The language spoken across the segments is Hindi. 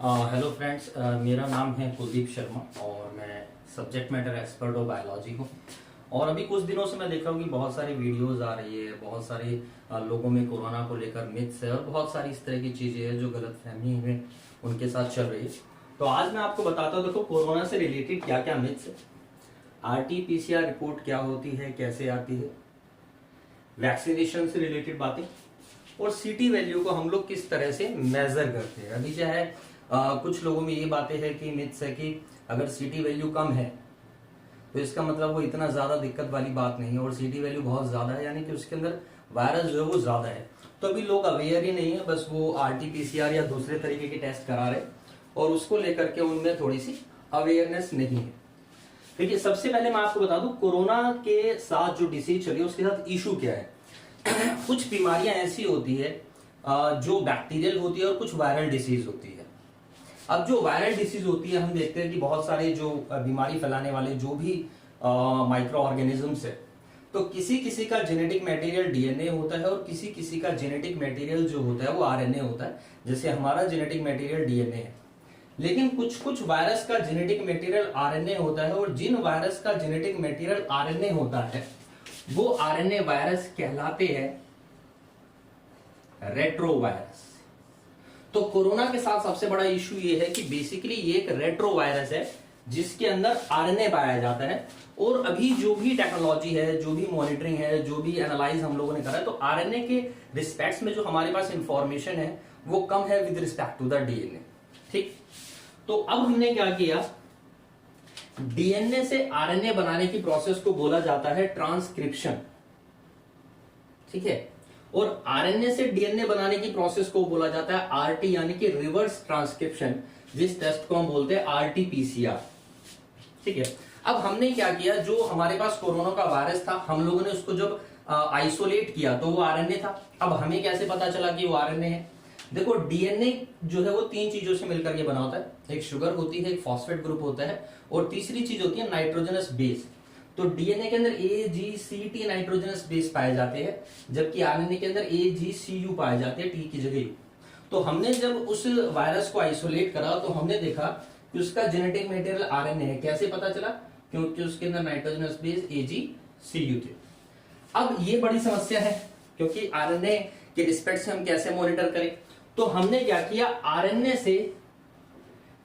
हेलो फ्रेंड्स, मेरा नाम है कुलदीप शर्मा और मैं subject matter expert of biology हूँ। और अभी कुछ दिनों से मैं देख रहा हूँ कि बहुत सारी वीडियोस आ रही है, बहुत सारे लोगों में कोरोना को लेकर मिथ्स है और बहुत सारी इस तरह की चीजें हैं जो गलतफहमी में उनके साथ चल रही है। तो आज मैं आपको बताता हूँ, देखो कोरोना से रिलेटेड क्या क्या मिथ्स है, RT-PCR रिपोर्ट क्या होती है, कैसे आती है, वैक्सीनेशन से रिलेटेड बातें और सीटी वैल्यू को हम लोग किस तरह से मेजर करते हैं। अभी जो है कुछ लोगों में ये बातें हैं कि मिथ्स है कि अगर सीटी वैल्यू कम है तो इसका मतलब वो इतना ज्यादा दिक्कत वाली बात नहीं है, और सीटी वैल्यू बहुत ज्यादा है यानी कि उसके अंदर वायरस जो है वो ज्यादा है। तो अभी लोग अवेयर ही नहीं है, बस वो RT-PCR या दूसरे तरीके के टेस्ट करा रहे और उसको लेकर के उनमें थोड़ी सी अवेयरनेस नहीं है। देखिए, सबसे पहले मैं आपको बता दूं कोरोना के साथ जो डिसीज चली है उसके साथ इशू क्या है। कुछ बीमारियां ऐसी होती है जो बैक्टीरियल होती है और कुछ वायरल डिसीज होती है। अब जो वायरल डिसीज होती है हम देखते हैं कि बहुत सारे जो बीमारी फैलाने वाले जो भी माइक्रो ऑर्गेनिजम्स है, तो किसी किसी का जेनेटिक मटेरियल DNA होता है और किसी किसी का जेनेटिक मटेरियल जो होता है वो RNA होता है। जैसे हमारा जेनेटिक मटेरियल DNA है, लेकिन कुछ कुछ वायरस का जेनेटिक मटेरियल RNA होता है, और जिन वायरस का जेनेटिक मटेरियल RNA होता है वो RNA वायरस कहलाते हैं रेट्रो वायरस। तो कोरोना के साथ सबसे बड़ा इशू ये है कि बेसिकली ये एक रेट्रो वायरस है जिसके अंदर RNA पाया जाता है। और अभी जो भी टेक्नोलॉजी है, जो भी मॉनिटरिंग है, जो भी एनालाइज हम लोगों ने करा है, तो RNA के रिस्पेक्ट में जो हमारे पास इंफॉर्मेशन है वो कम है with respect to the DNA। ठीक, तो अब हमने क्या किया, DNA से RNA बनाने की प्रोसेस को बोला जाता है ट्रांसक्रिप्शन। ठीक है, और RNA से DNA बनाने की प्रोसेस को बोला जाता है RT यानी कि रिवर्स ट्रांसक्रिप्शन, जिस टेस्ट को हम बोलते हैं RT-PCR। ठीक है, अब हमने क्या किया, जो हमारे पास कोरोना का वायरस था हम लोगों ने उसको जब आइसोलेट किया तो वो RNA था। अब हमें कैसे पता चला कि वो RNA है? देखो, DNA जो है वो तीन चीजों से मिलकर के बना होता है, एक शुगर होती है, एक फॉस्फेट ग्रुप होता है और तीसरी चीज होती है नाइट्रोजनस बेस। तो DNA के अंदर AGCT नाइट्रोजनस बेस पाए जाते हैं, जबकि RNA के अंदर AGCU पाए जाते हैं, T की जगह U। तो हमने जब उस वायरस को आइसोलेट करा तो हमने देखा कि उसका जेनेटिक मटेरियल RNA है। कैसे पता चला? क्योंकि उसके अंदर नाइट्रोजनस बेस AGCU थे। अब ये बड़ी समस्या है क्योंकि RNA के रिस्पेक्ट से हम कैसे मॉनिटर करें। तो हमने क्या किया, RNA से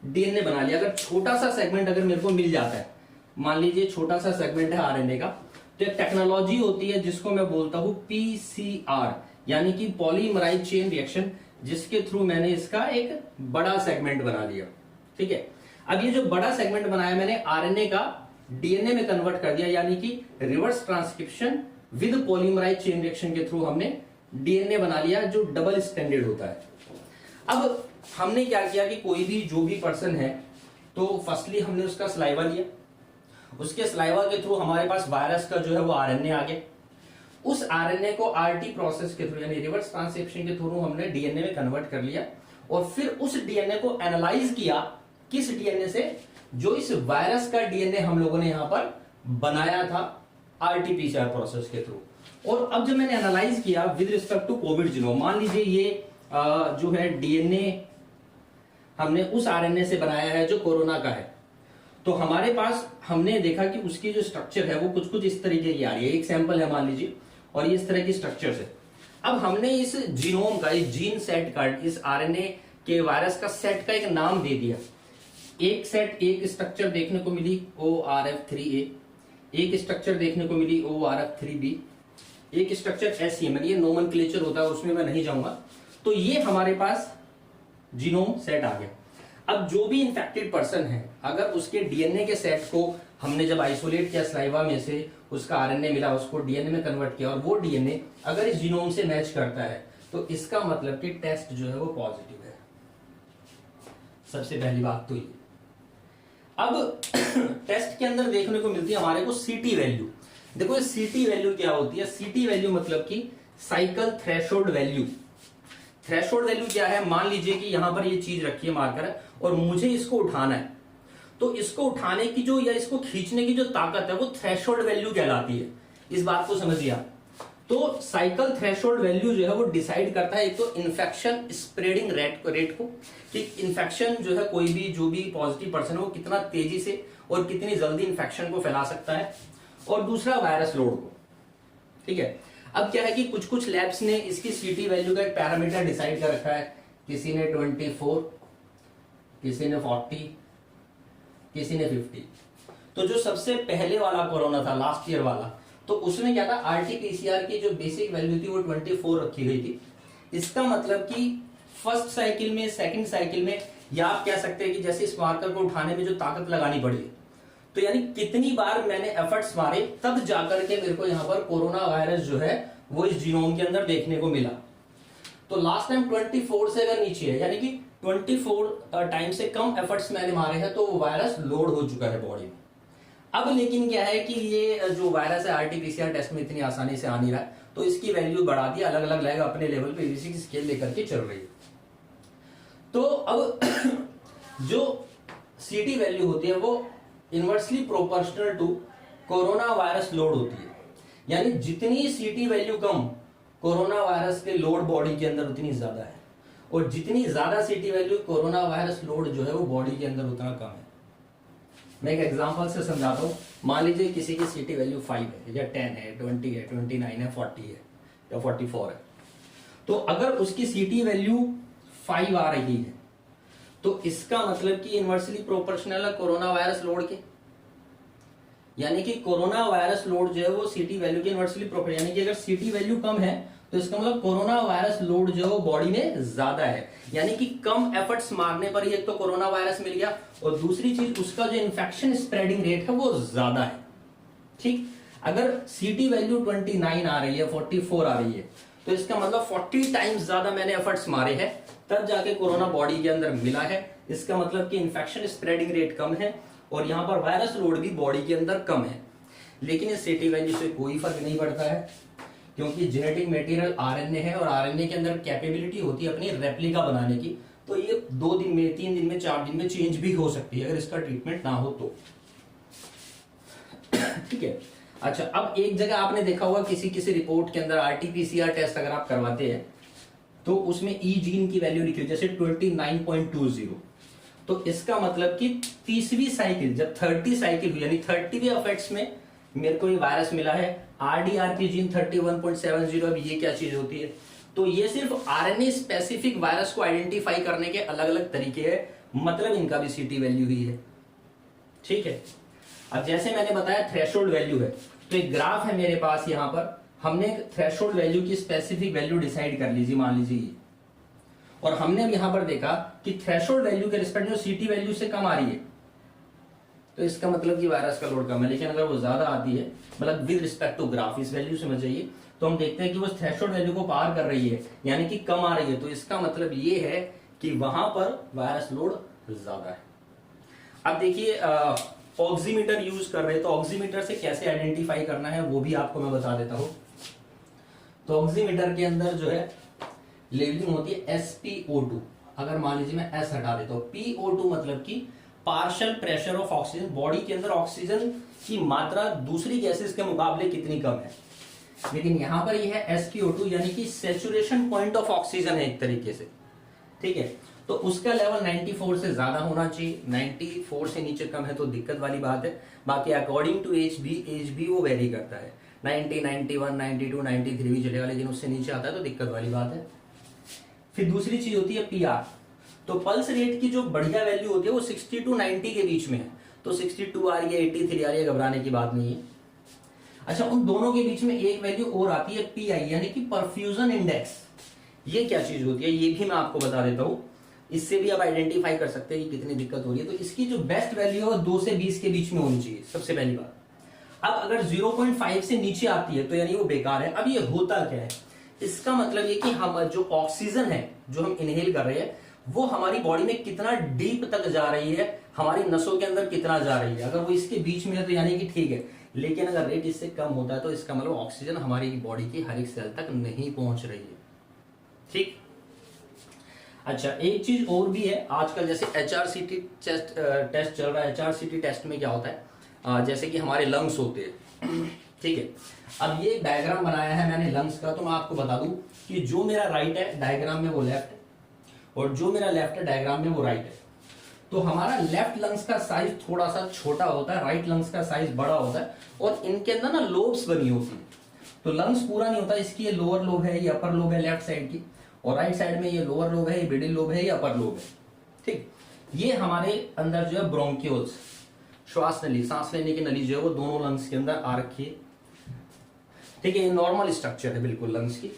DNA बना लिया। अगर छोटा सा सेगमेंट अगर मेरे को मिल जाता है, मान लीजिए छोटा सा सेगमेंट है RNA का, तो एक टेक्नोलॉजी होती है जिसको मैं बोलता हूं PCR यानी कि पॉलीमराइज चेन रिएक्शन, जिसके थ्रू मैंने इसका एक बड़ा सेगमेंट बना लिया। ठीक है, अब ये जो बड़ा सेगमेंट बनाया मैंने RNA का DNA में कन्वर्ट कर दिया, यानी कि reverse transcription with polymerise chain reaction के थ्रू हमने DNA बना लिया जो डबल स्टैंडर्ड होता है। अब हमने क्या किया कि कोई भी जो भी पर्सन है, तो फर्स्टली हमने उसका सलाइवा लिया, उसके सलाइवा के थ्रू हमारे पास वायरस का जो है वो RNA आ गया। उस RNA को RT प्रोसेस के थ्रू यानी रिवर्स ट्रांसक्रिप्शन के थ्रू हमने DNA में कन्वर्ट कर लिया, और फिर उस DNA को एनालाइज किया। किस DNA से? जो इस वायरस का DNA हम लोगों ने यहां पर बनाया था RT-PCR प्रोसेस के थ्रू। और अब जब मैंने एनालाइज किया with respect to covid genome, मान लीजिए ये जो है DNA हमने उस RNA से बनाया है जो कोरोना का है, तो हमारे पास हमने देखा कि उसकी जो स्ट्रक्चर है वो कुछ कुछ इस तरीके की आ रही है। एक सैंपल है मान लीजिए, और ये इस तरह की स्ट्रक्चर है। अब हमने इस जीनोम का, इस जीन सेट का, इस RNA के वायरस का सेट का एक नाम दे दिया। एक सेट, एक स्ट्रक्चर देखने को मिली ORF3A, एक स्ट्रक्चर देखने को मिली ORF3B, एक स्ट्रक्चर SCML। ये नोमेनक्लेचर होता है, उसमें मैं नहीं जाऊंगा। तो ये हमारे पास जीनोम सेट आ गया। अब जो भी इन्फेक्टेड पर्सन है, अगर उसके DNA के सेट को हमने जब आइसोलेट किया, सलाइवा में से उसका RNA मिला, उसको DNA में कन्वर्ट किया, और वो DNA अगर इस जीनोम से मैच करता है तो इसका मतलब कि टेस्ट जो है वो पॉजिटिव है। सबसे पहली बात तो ये। अब टेस्ट के अंदर देखने को मिलती है हमारे को CT वैल्यू। देखो, ये CT वैल्यू क्या होती है? CT वैल्यू मतलब कि cycle threshold value. Threshold value क्या है? मान लीजिए कि यहां पर ये चीज रखी है, मार्कर है, और मुझे इसको उठाना है, तो इसको उठाने की जो, या इसको खींचने की जो ताकत है वो थ्रेशोल्ड वैल्यू कहलाती है। इस बात को समझिए आप। तो साइकिल थ्रेशोल्ड वैल्यू जो है वो डिसाइड करता है एक तो इन्फेक्शन स्प्रेडिंग रेट को, कि इन्फेक्शन जो है कोई भी जो भी पॉजिटिव पर्सन है वो कितना तेजी से और कितनी जल्दी इन्फेक्शन को फैला सकता है, और दूसरा वायरस लोड को। ठीक है, अब क्या है कि कुछ कुछ लैब्स ने इसकी सीटी वैल्यू का एक पैरामीटर डिसाइड कर रखा है, किसी ने 24, किसी ने 40, किसी ने 50। तो जो सबसे पहले वाला कोरोना था लास्ट ईयर वाला, तो उसमें क्या था, आरटीपीसीआर की जो बेसिक वैल्यू थी वो 24 रखी गई थी। इसका मतलब कि फर्स्ट साइकिल में, सेकंड साइकिल में, या आप कह सकते हैं कि जैसे इस मार्कर को उठाने में जो ताकत लगानी पड़ी है, तो यानी कितनी बार मैंने एफर्ट्स मारे तब जाकर के मेरे को यहां पर कोरोना वायरस जो है वो इस जीनोम के अंदर देखने को मिला। तो लास्ट टाइम 24 से अगर नीचे है, यानी कि 24 टाइम से कम एफर्ट्स मैंने मारे हैं, तो वो वायरस लोड हो चुका है बॉडी में। अब लेकिन क्या है कि ये जो वायरस है आरटीपीसीआर टेस्ट में इतनी आसानी से आ नहीं रहा है, तो इसकी वैल्यू बढ़ा दी, अलग अलग लैब अपने लेवल पे इसी की स्केल लेकर के चल रही है। तो अब जो सीटी वैल्यू होती है वो inversely proportional to corona virus load होती है, यानी जितनी सीटी वैल्यू कम कोरोना वायरस के लोड बॉडी के अंदर उतनी ज्यादा है, और जितनी ज्यादा सीटी वैल्यू कोरोना वायरस लोड जो है वो बॉडी के अंदर उतना कम है। मैं एक एग्जांपल से समझाता हूं। मान लीजिए किसी की सीटी वैल्यू 5 है या 10 है, 20 है, 29 है, 40 है या 44 है, तो अगर उसकी सीटी वैल्यू 5 आ रही है, तो इसका मतलब कि इनवर्सली प्रोपोर्शनल है कोरोना वायरस लोड के, यानी कि कोरोना वायरस लोड जो है वो सीटी वैल्यू के इनवर्सली प्रोपोर्शनल, यानी कि अगर सीटी वैल्यू कम है तो इसका मतलब कोरोना वायरस लोड जो है वो बॉडी में ज्यादा है, यानी कि कम एफर्ट्स मारने पर ही एक तो कोरोना वायरस मिल गया, और दूसरी चीज उसका जो इन्फेक्शन स्प्रेडिंग रेट है वो ज्यादा है। ठीक, अगर सीटी वैल्यू 29 आ रही है, 44 आ रही है, तो इसका मतलब 40 टाइम्स ज्यादा मैंने एफर्ट्स मारे हैं तब जाके कोरोना बॉडी के अंदर मिला है। इसका मतलब कि इन्फेक्शन स्प्रेडिंग रेट कम है और यहां पर वायरस लोड भी बॉडी के अंदर कम है। लेकिन इस सीटी वैल्यू से कोई फर्क नहीं पड़ता है, क्योंकि जेनेटिक मटेरियल आरएनए है और आरएनए के अंदर कैपेबिलिटी होती है अपनी रेप्लिका बनाने की, तो ये 2 दिन में, 3 दिन में, 4 दिन में चेंज भी हो सकती है अगर इसका ट्रीटमेंट ना हो तो। ठीक है, अच्छा, अब एक जगह आपने देखा होगा किसी रिपोर्ट के अंदर आरटीपीसीआर टेस्ट अगर आप करवाते हैं तो उसमें ई जीन की वैल्यू लिखी हुई जैसे 29.20, तो इसका मतलब कि 30वीं साइकिल, जब 30 साइकिल हुई, यानी 30वें एफर्ट्स में मेरे को ये वायरस मिला है, आरडीआर की जीन 31.70। अब ये क्या चीज होती है, तो ये सिर्फ आरएनए स्पेसिफिक वायरस को आइडेंटिफाई करने के अलग अलग तरीके हैं, मतलब इनका भी सीटी वैल्यू ही है। ठीक है, अब जैसे मैंने बताया थ्रेशोल्ड वैल्यू है, तो एक ग्राफ है मेरे पास, यहां पर हमने थ्रेशोल्ड वैल्यू की स्पेसिफिक वैल्यू डिसाइड कर लीजिए, मान लीजिए, और हमने अब यहां पर देखा कि थ्रेशोल्ड वैल्यू के रिस्पेक्ट में सीटी वैल्यू से कम आ रही है, तो इसका मतलब कि वायरस का लोड कम है। लेकिन अगर वो ज्यादा आती है, मतलब विद रिस्पेक्ट टू ग्राफ, इस वैल्यू से जाइए, तो हम देखते हैं कि वो थ्रेशोल्ड वैल्यू को पार कर रही है, यानी कि कम आ रही है, तो इसका मतलब ये है कि वहां पर वायरस लोड ज्यादा है। अब देखिए, ऑक्सीमीटर यूज कर रहे हैं, तो ऑक्सीमीटर से कैसे आइडेंटिफाई करना है वो भी आपको मैं बता देता हूं। तो ऑक्सीमीटर के अंदर जो है लेवलिंग होती है SpO2। अगर मान लीजिए मैं S हटा देता हूं, PO2 मतलब कि partial pressure of oxygen, body के अंदर ऑक्सीजन की मात्रा दूसरी गैसेस के मुकाबले कितनी कम है। लेकिन यहां पर यह है SpO2, यानी कि सैचुरेशन पॉइंट ऑफ ऑक्सीजन है एक तरीके से। ठीक है, तो उसका लेवल 94 से ज्यादा होना चाहिए, 94 से नीचे कम है तो दिक्कत वाली बात है। बाकी अकॉर्डिंग टू एज भी वो वेरी करता है, 90, 91, 92, 93 भी चलेगा, लेकिन उससे नीचे आता है तो दिक्कत वाली बात है। फिर दूसरी चीज होती है PR, तो पल्स रेट की जो बढ़िया वैल्यू होती है वो 60 to 90 के बीच में है, तो 62 आ रही है, 83 आ रही है, घबराने की बात नहीं है। अच्छा, उन दोनों के बीच में एक वैल्यू और आती है PI, यानी कि परफ्यूजन इंडेक्स। ये क्या चीज होती है ये भी मैं आपको बता देता हूं, इससे भी आप आइडेंटिफाई कर सकते हैं कि कितनी दिक्कत हो रही है। तो इसकी जो बेस्ट वैल्यू है वो 2 से 20 के बीच में होनी चाहिए, सबसे पहली बात। अब अगर 0.5 से नीचे आती है तो यानी वो बेकार है। अब ये होता क्या है, इसका मतलब ये कि हम जो ऑक्सीजन है जो हम इनहेल कर रहे हैं वो हमारी बॉडी में कितना डीप तक जा रही है, हमारी नसों के अंदर कितना जा रही है। अगर वो इसके बीच में है तो यानी कि ठीक है, लेकिन अगर रेट इससे कम होता है तो इसका मतलब ऑक्सीजन हमारी बॉडी की हर एक सेल तक नहीं पहुंच रही है। ठीक, अच्छा, एक चीज और भी है आजकल, जैसे HRCT टेस्ट चल रहा है। HRCT टेस्ट में क्या होता है, जैसे कि हमारे लंग्स होते हैं, ठीक है, अब ये डायग्राम बनाया है मैंने लंग्स का, तो मैं आपको बता दूं कि जो मेरा राइट है डायग्राम में वो लेफ्ट है, और जो मेरा लेफ्ट है डायग्राम में वो राइट है। तो हमारा लेफ्ट लंग्स का साइज थोड़ा सा छोटा होता है, राइट लंग्स का साइज बड़ा होता है, और इनके अंदर ना लोब्स बनी होती है। तो लंग्स पूरा नहीं होता, इसकी ये लोअर लोब है, ये अपर लोब है लेफ्ट साइड की, और राइट साइड में ये लोअर लोब है, ये मिडिल लोब है, ये अपर लोब है। ठीक, ये हमारे अंदर जो है ब्रोंकियोल्स, श्वास नली, सांस लेने की नली जो है वो दोनों लंग्स के अंदर आ रखी है। ठीक है, ये नॉर्मल स्ट्रक्चर है बिल्कुल लंग्स की।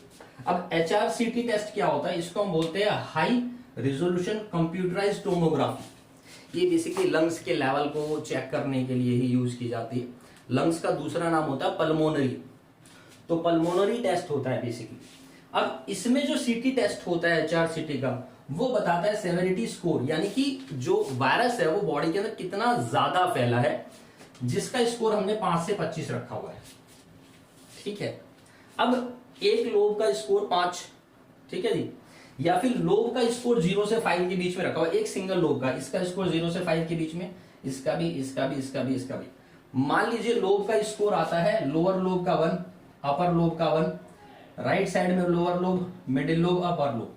अब HRCT टेस्ट क्या होता है, इसको हम बोलते हैं हाई रिजोल्यूशन कंप्यूटराइज्ड टोमोग्राफी। ये बेसिकली लंग्स के लेवल को चेक करने के लिए ही यूज की जाती है। लंग्स का दूसरा नाम होता है पल्मोनरी, तो पल्मोनरी टेस्ट होता है बेसिकली। अब इसमें जो सीटी टेस्ट होता है HRCT का, वो बताता है सेवेरिटी स्कोर, यानी कि जो वायरस है वो बॉडी के अंदर कितना ज्यादा फैला है, जिसका स्कोर हमने 5 से 25 रखा हुआ है। ठीक है, अब एक लोब का स्कोर 5, ठीक है जी, या फिर लोब का स्कोर 0 से 5 के बीच में रखा हुआ है, एक सिंगल लोब का, इसका स्कोर 0 से 5 के बीच में, इसका भी, इसका भी, इसका भी, इसका भी। मान लीजिए लोब का स्कोर आता है, लोअर लोब का 1, अपर लोब का 1, राइट साइड में lower lobe, middle lobe, upper lobe,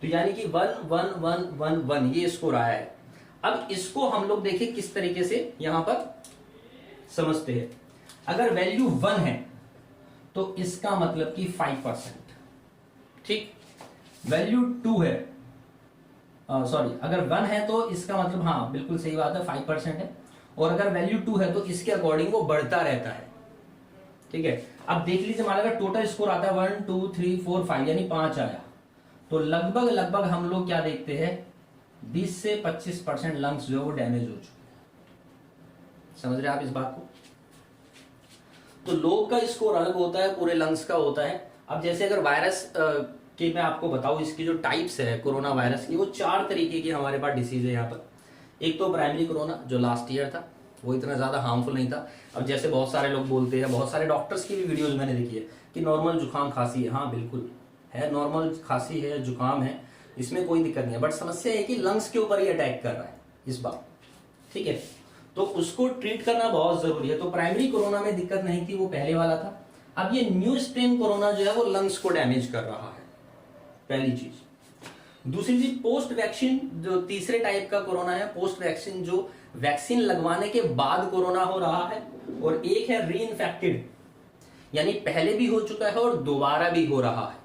तो यानी कि 1 1 1 1 1 ये स्कोर आया है। अब इसको हम लोग देखें किस तरीके से यहां पर समझते हैं। अगर वैल्यू 1 है तो इसका मतलब कि 5%, ठीक। वैल्यू 2 है, सॉरी, अगर 1 है तो इसका मतलब, हाँ बिल्कुल सही बात है, 5% है। और अगर वैल्यू 2 है तो इसके अकॉर्डिंग वो बढ़ता रहता है। ठीक है, अब देख लीजिए, मान अगर टोटल स्कोर आता है 1 2 3 4 5 यानी 5 आया, तो लगभग लगभग हम लोग क्या देखते हैं, 20 से 25% लंग्स जो है वो डैमेज हो चुके। समझ रहे आप इस बात को? तो लोब का स्कोर अलग होता है, पूरे लंग्स का होता है। अब जैसे अगर वायरस की मैं आपको बताऊं, इसकी जो टाइप्स है कोरोना वायरस की, वो 4 तरीके की हमारे पास डिसीज है यहाँ पर। एक तो प्राइमरी कोरोना जो लास्ट ईयर था, वो इतना ज्यादा हार्मफुल नहीं था। अब जैसे बहुत सारे लोग बोलते हैं, बहुत सारे डॉक्टर्स की भी वीडियोज मैंने देखी है कि नॉर्मल जुकाम खांसी है। हाँ बिल्कुल है, नॉर्मल खांसी है, जुकाम है, इसमें कोई दिक्कत नहीं है, बट समस्या है कि लंग्स के ऊपर ही अटैक कर रहा है इस बार। ठीक है, तो उसको ट्रीट करना बहुत जरूरी है। तो प्राइमरी कोरोना में दिक्कत नहीं थी, वो पहले वाला था। अब ये न्यू स्ट्रेन कोरोना जो है वो लंग्स को डैमेज कर रहा है, पहली चीज। दूसरी चीज, पोस्ट वैक्सीन जो तीसरे टाइप का कोरोना है, पोस्ट वैक्सीन जो वैक्सीन लगवाने के बाद कोरोना हो रहा है। और एक है री इन्फेक्टेड, यानी पहले भी हो चुका है और दोबारा भी हो रहा है।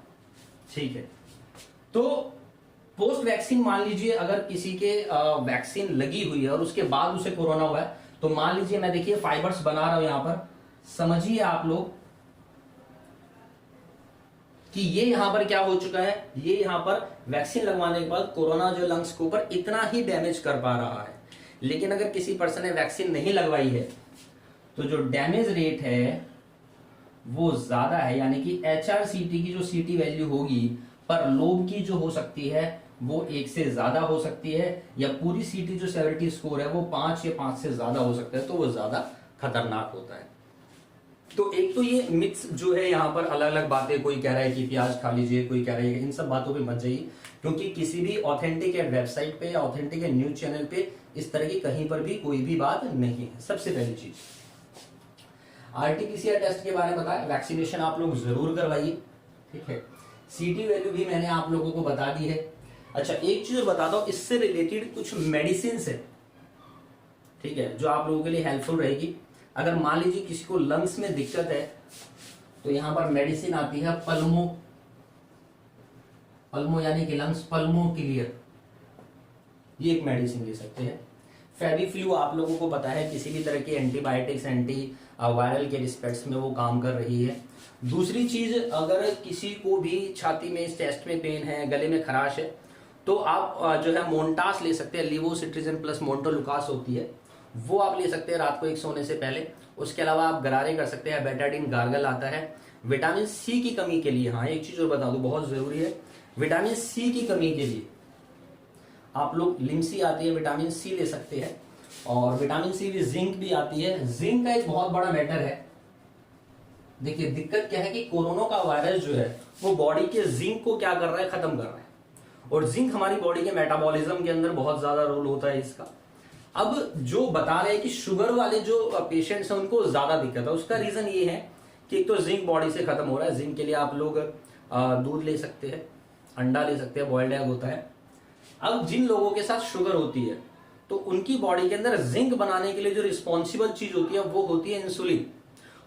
ठीक है, तो पोस्ट वैक्सीन, मान लीजिए अगर किसी के वैक्सीन लगी हुई है और उसके बाद उसे कोरोना हुआ है, तो मान लीजिए मैं देखिए फाइबर्स बना रहा हूं यहां पर, समझिए आप लोग कि ये यहां पर क्या हो चुका है, ये यहां पर वैक्सीन लगवाने के बाद कोरोना जो लंग्स के ऊपर इतना ही डैमेज कर पा रहा है। लेकिन अगर किसी पर्सन ने वैक्सीन नहीं लगवाई है तो जो डैमेज रेट है वो ज्यादा है, यानी कि HRCT की जो CT वैल्यू होगी पर लोब की जो हो सकती है वो 1 से ज्यादा हो सकती है, या पूरी CT जो सेवेरिटी स्कोर है वो 5 या 5 से ज्यादा हो सकता है, तो वो ज्यादा खतरनाक होता है। तो एक तो ये मिक्स जो है यहाँ पर अलग अलग बातें, कोई कह रहा है कि प्याज खा लीजिए, कोई कह रहा है, इन सब बातों पे मत जाइए, क्योंकि किसी भी ऑथेंटिक वेबसाइट पे या ऑथेंटिक न्यूज चैनल पे इस तरह की कहीं पर भी कोई भी बात नहीं है। सबसे पहली चीज, RT-PCR टेस्ट के बारे में बताया, वैक्सीनेशन आप लोग जरूर करवाइए। ठीक है, CT वैल्यू भी मैंने आप लोगों को बता दी है। अच्छा, एक चीज बता दो, इससे रिलेटेड कुछ मेडिसिन है, ठीक है, जो आप लोगों के लिए हेल्पफुल रहेगी। अगर मान लीजिए किसी को लंग्स में दिक्कत है तो यहां पर मेडिसिन आती है पल्मो यानी कि लंग्स पल्मो क्लियर, ये एक मेडिसिन ले सकते हैं। फेविफ्लू आप लोगों को पता है, किसी भी तरह की एंटीबायोटिक्स, एंटी वायरल के रिस्पेक्ट्स में वो काम कर रही है। दूसरी चीज, अगर किसी को भी छाती में, चेस्ट में पेन है, गले में खराश है, तो आप जो है मोन्टास ले सकते हैं, लिवोसिट्रिजिन प्लस मोन्टोलुकास होती है, वो आप ले सकते हैं रात को एक सोने से पहले। उसके अलावा आप गरारे कर सकते हैं, बेटाडीन गार्गल आता है। विटामिन C की कमी के लिए, हाँ एक चीज और बता दूं बहुत जरूरी है, विटामिन C की कमी के लिए आप लोग लिमसी आती है, विटामिन C ले सकते हैं। और विटामिन C भी, जिंक भी आती है। जिंक का एक बहुत बड़ा मैटर है। देखिए दिक्कत क्या है कि कोरोना का वायरस जो है वो बॉडी के जिंक को क्या कर रहा है, खत्म कर रहा है। और जिंक हमारी बॉडी के मेटाबॉलिज्म के अंदर बहुत ज्यादा रोल होता है इसका। अब जो बता रहे हैं कि शुगर वाले जो पेशेंट्स हैं उनको ज्यादा दिक्कत है, उसका रीजन ये है कि एक तो जिंक बॉडी से खत्म हो रहा है। जिंक के लिए आप लोग दूध ले सकते हैं, अंडा ले सकते हैं, बॉइल्ड एग होता है। अब जिन लोगों के साथ शुगर होती है तो उनकी बॉडी के अंदर जिंक बनाने के लिए जो रिस्पॉन्सिबल चीज होती है वो होती है इंसुलिन,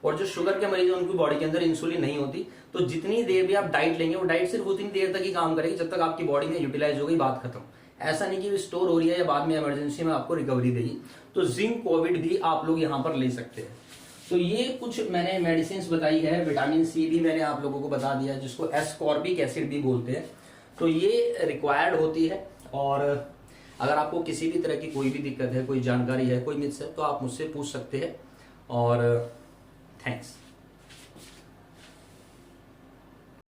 और जो शुगर के मरीज हैं उनकी बॉडी के अंदर इंसुलिन नहीं होती। तो जितनी देर भी आप डाइट लेंगे वो डाइट सिर्फ उतनी देर तक ही काम करेगी जब तक आपकी बॉडी में यूटिलाइज हो गई, बात खत्म। ऐसा नहीं कि स्टोर हो रही है या बाद में इमरजेंसी में आपको रिकवरी देगी। तो जिंक कोविड भी आप लोग यहाँ पर ले सकते हैं। तो ये कुछ मैंने मेडिसिन बताई है। विटामिन सी भी मैंने आप लोगों को बता दिया, जिसको एस्कॉर्बिक एसिड भी बोलते हैं। तो ये रिक्वायर्ड होती है। और अगर आपको किसी भी तरह की कोई भी दिक्कत है, कोई जानकारी है, कोई मिथ्स है, तो आप मुझसे पूछ सकते हैं। और थैंक्स।